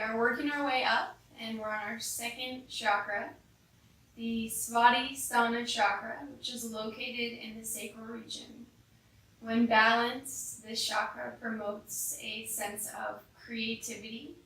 We are working our way up, and we're on our second chakra, the Svadhisthana chakra, which is located in the sacral region. When balanced, this chakra promotes a sense of creativity,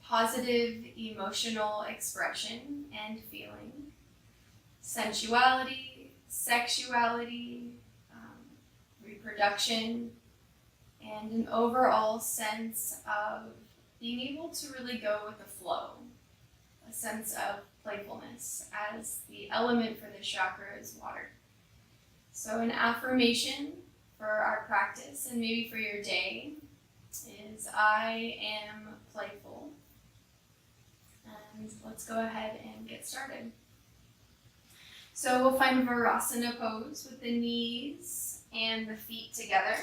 positive emotional expression and feeling, sensuality, sexuality, reproduction, and an overall sense of being able to really go with the flow, a sense of playfulness, as the element for this chakra is water. So an affirmation for our practice and maybe for your day is, I am playful. And let's go ahead and get started. So we'll find Virasana pose with the knees and the feet together,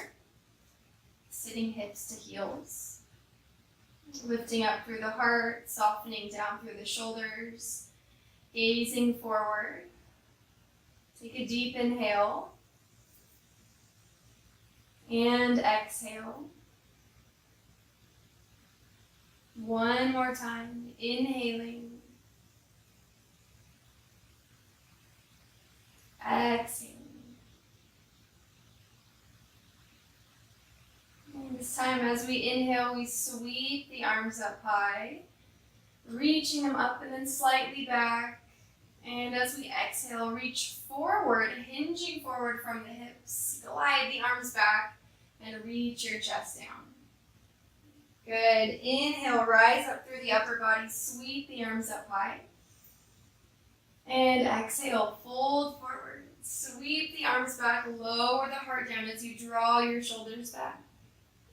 sitting hips to heels, lifting up through the heart, softening down through the shoulders, gazing forward. Take a deep inhale and exhale. One more time, inhaling, exhaling. And this time, as we inhale, we sweep the arms up high, reaching them up and then slightly back. And as we exhale, reach forward, hinging forward from the hips. Glide the arms back and reach your chest down. Good. Inhale, rise up through the upper body, sweep the arms up high. And exhale, fold forward. Sweep the arms back, lower the heart down as you draw your shoulders back.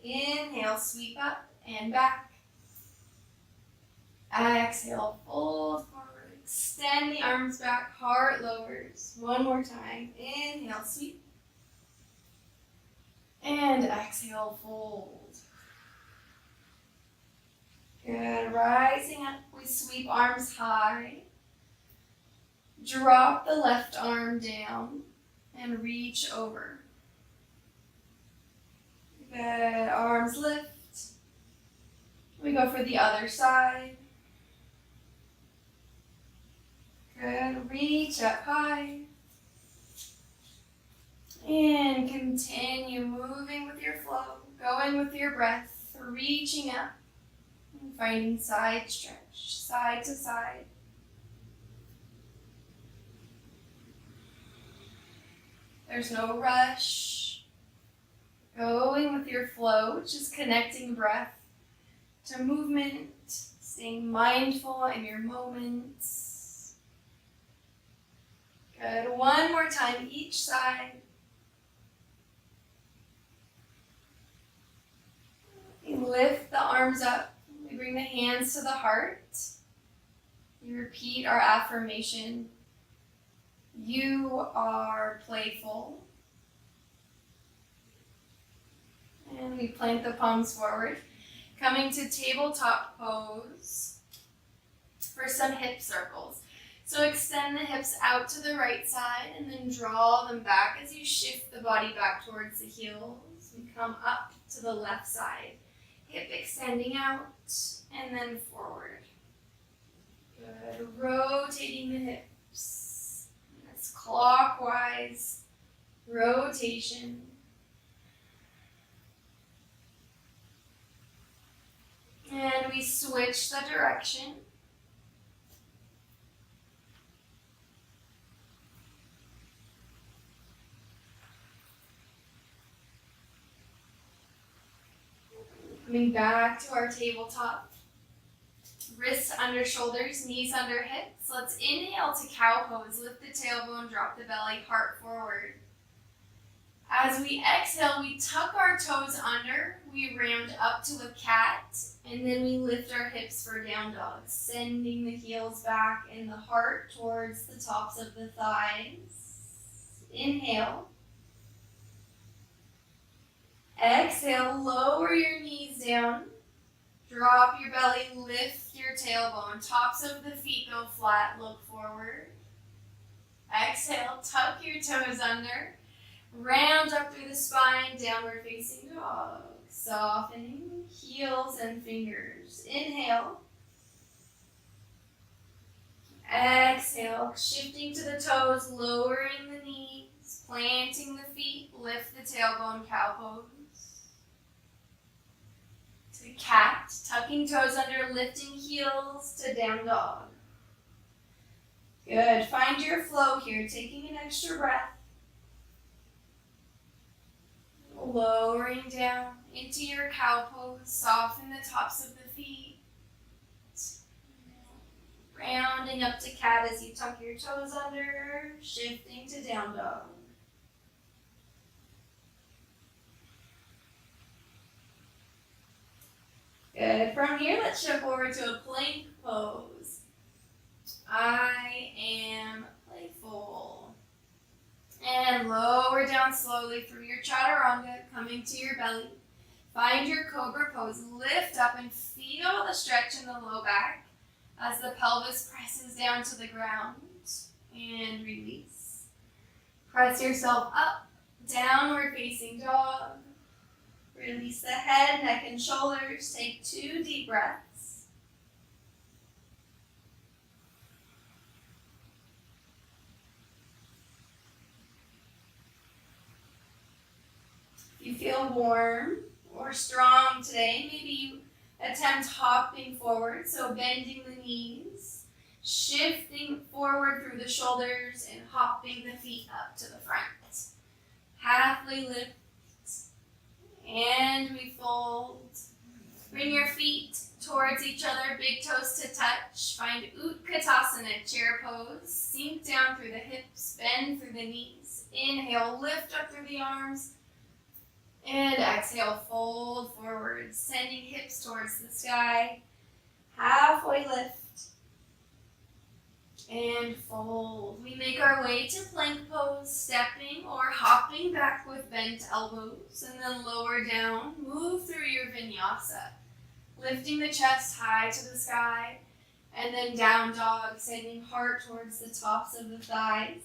Inhale, sweep up and back. Exhale, fold forward. Extend the arms back, heart lowers. One more time. Inhale, sweep. And exhale, fold. Good. Rising up, we sweep arms high. Drop the left arm down and reach over. Good. Arms lift. We go for the other side. Good. Reach up high. And continue moving with your flow, going with your breath, reaching up. And finding side stretch, side to side. There's no rush. Going with your flow, which is connecting breath to movement, staying mindful in your moments. Good. One more time, each side. You lift the arms up. We bring the hands to the heart. You repeat our affirmation. You are playful. And we plant the palms forward. Coming to tabletop pose for some hip circles. So extend the hips out to the right side and then draw them back as you shift the body back towards the heels. We come up to the left side. Hip extending out and then forward. Good. Rotating the hips. That's clockwise rotation. And we switch the direction. Coming back to our tabletop. Wrists under shoulders, knees under hips. Let's inhale to cow pose. Lift the tailbone, drop the belly, heart forward. As we exhale, we tuck our toes under. We round up to a cat. And then we lift our hips for down dog. Sending the heels back and the heart towards the tops of the thighs. Inhale. Exhale, lower your knees down. Drop your belly, lift your tailbone. Tops of the feet go flat, look forward. Exhale, tuck your toes under. Round up through the spine, downward facing dog. softening heels and fingers. Inhale. Exhale, shifting to the toes, lowering the knees, planting the feet, lift the tailbone, cow pose. To cat, tucking toes under, lifting heels to down dog. Good, find your flow here, taking an extra breath. Lowering down into your cow pose, soften the tops of the feet. Rounding up to cat as you tuck your toes under, shifting to down dog. Good. From here, let's shift forward to a plank pose. I am playful. And lower down slowly through your chaturanga, coming to your belly. Find your cobra pose. Lift up and feel the stretch in the low back as the pelvis presses down to the ground. And release. Press yourself up, downward facing dog. Release the head, neck, and shoulders. Take 2 deep breaths. If you feel warm or strong today, maybe you attempt hopping forward, so bending the knees, shifting forward through the shoulders, and hopping the feet up to the front. Halfway lift, and we fold. Bring your feet towards each other, big toes to touch. Find Utkatasana, chair pose. Sink down through the hips, bend through the knees. Inhale, lift up through the arms. And exhale, fold forward, sending hips towards the sky. Halfway lift. And fold. We make our way to plank pose, stepping or hopping back with bent elbows, and then lower down. Move through your vinyasa, lifting the chest high to the sky, and then down dog, sending heart towards the tops of the thighs.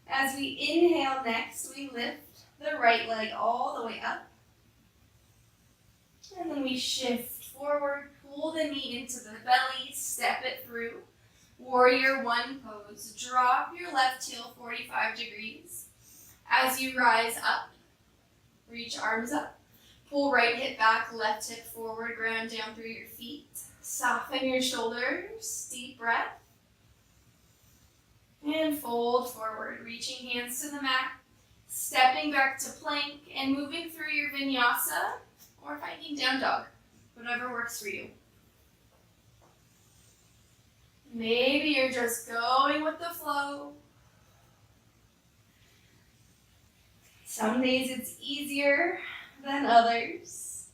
As we inhale next, we lift the right leg all the way up, and then we shift forward, pull the knee into the belly, step it through. Warrior 1 pose. Drop your left heel 45 degrees. As you rise up, reach arms up. Pull right hip back, left hip forward, ground down through your feet. Soften your shoulders, deep breath. And fold forward, reaching hands to the mat. Stepping back to plank and moving through your vinyasa or finding down dog, whatever works for you. Maybe you're just going with the flow. Some days it's easier than others.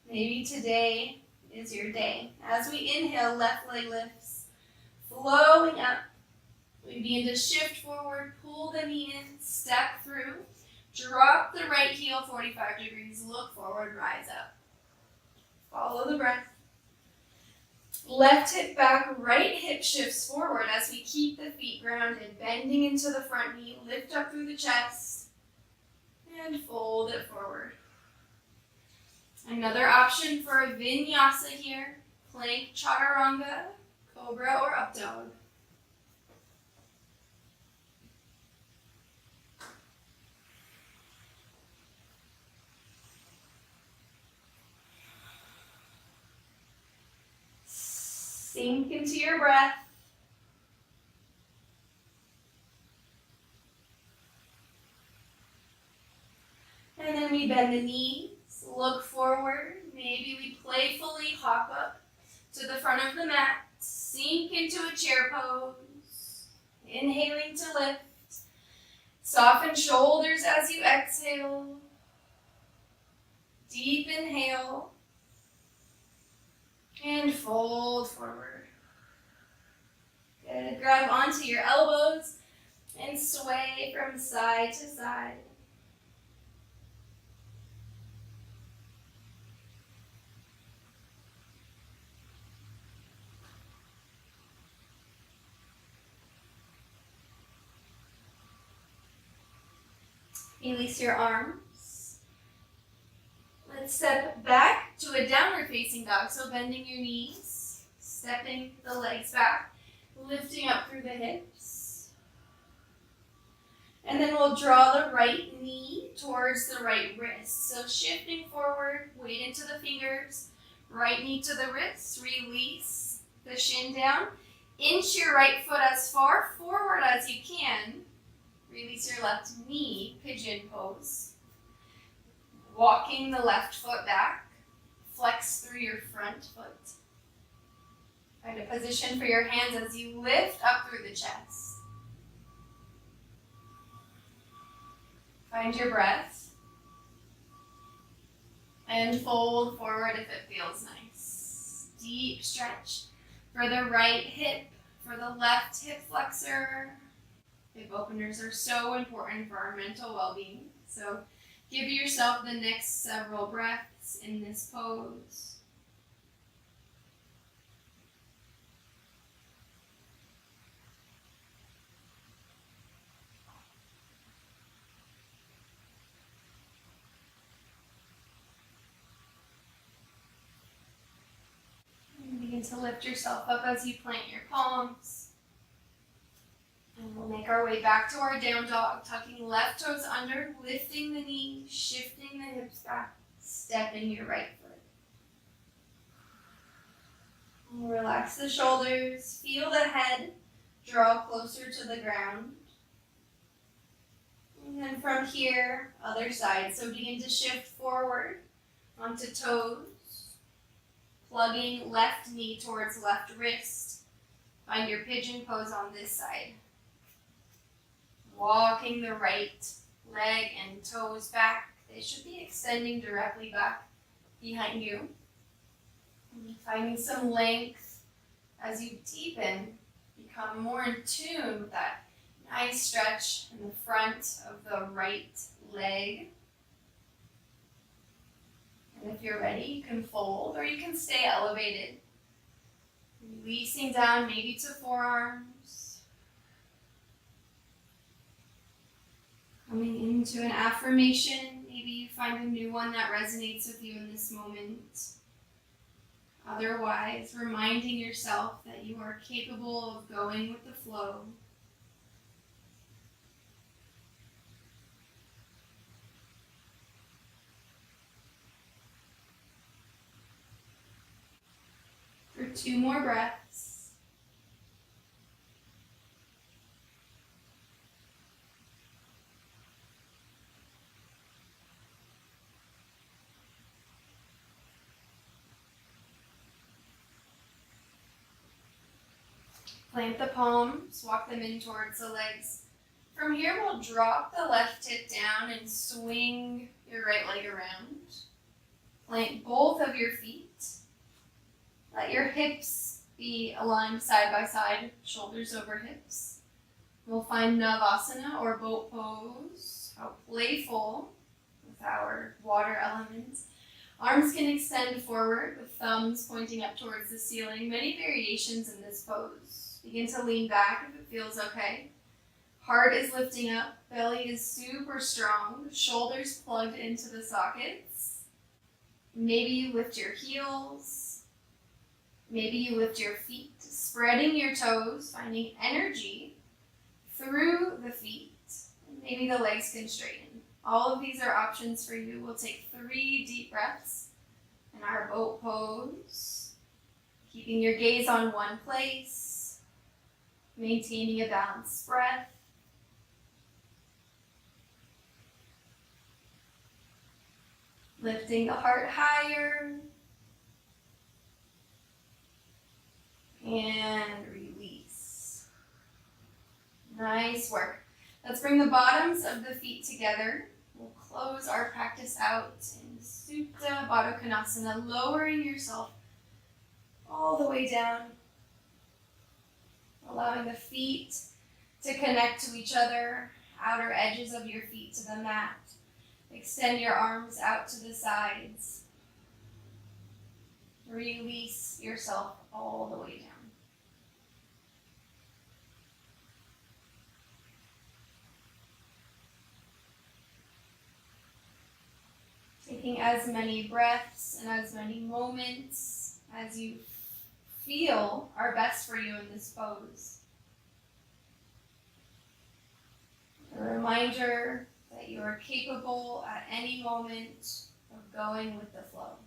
Maybe today is your day. As we inhale, left leg lifts, flowing up. We begin to shift forward, pull the knee in, step through, drop the right heel 45 degrees, look forward, rise up. Follow the breath. Left hip back, right hip shifts forward as we keep the feet grounded, bending into the front knee, lift up through the chest, and fold it forward. Another option for a vinyasa here, plank chaturanga, cobra, or up dog. Sink into your breath. And then we bend the knees, look forward. Maybe we playfully hop up to the front of the mat. Sink into a chair pose. Inhaling to lift. Soften shoulders as you exhale. Deep inhale. And fold forward. Good. Grab onto your elbows and sway from side to side. Release your arms. Let's step back to a downward facing dog. So bending your knees, stepping the legs back, lifting up through the hips. And then we'll draw the right knee towards the right wrist. So shifting forward, weight into the fingers, right knee to the wrist, release the shin down. Inch your right foot as far forward as you can. Release your left knee, pigeon pose. Walking the left foot back, flex through your front foot. Find a position for your hands as you lift up through the chest. Find your breath. And fold forward if it feels nice. Deep stretch for the right hip, for the left hip flexor. Hip openers are so important for our mental well-being. So give yourself the next several breaths in this pose. And begin to lift yourself up as you plant your palms. And we'll make our way back to our down dog, tucking left toes under, lifting the knee, shifting the hips back, stepping your right foot. And relax the shoulders, feel the head draw closer to the ground. And then from here, other side. So begin to shift forward onto toes, plugging left knee towards left wrist. Find your pigeon pose on this side. Walking the right leg and toes back. They should be extending directly back behind you. And finding some length as you deepen, become more in tune with that nice stretch in the front of the right leg. And if you're ready, you can fold or you can stay elevated. Releasing down maybe to forearms. Coming into an affirmation, maybe you find a new one that resonates with you in this moment. Otherwise, reminding yourself that you are capable of going with the flow. For 2 more breaths. Plant the palms, walk them in towards the legs. From here, we'll drop the left hip down and swing your right leg around. Plant both of your feet. Let your hips be aligned side by side, shoulders over hips. We'll find Navasana or boat pose. How playful with our water elements. Arms can extend forward with thumbs pointing up towards the ceiling. Many variations in this pose. Begin to lean back if it feels okay. Heart is lifting up. Belly is super strong. Shoulders plugged into the sockets. Maybe you lift your heels. Maybe you lift your feet. Spreading your toes, finding energy through the feet. And maybe the legs can straighten. All of these are options for you. We'll take 3 deep breaths in our boat pose. Keeping your gaze on one place. Maintaining a balanced breath. Lifting the heart higher. And release. Nice work. Let's bring the bottoms of the feet together. We'll close our practice out in Supta Baddha Konasana, lowering yourself all the way down. Allowing the feet to connect to each other, outer edges of your feet to the mat. Extend your arms out to the sides. Release yourself all the way down. Taking as many breaths and as many moments as you feel are best for you in this pose. A reminder that you are capable at any moment of going with the flow.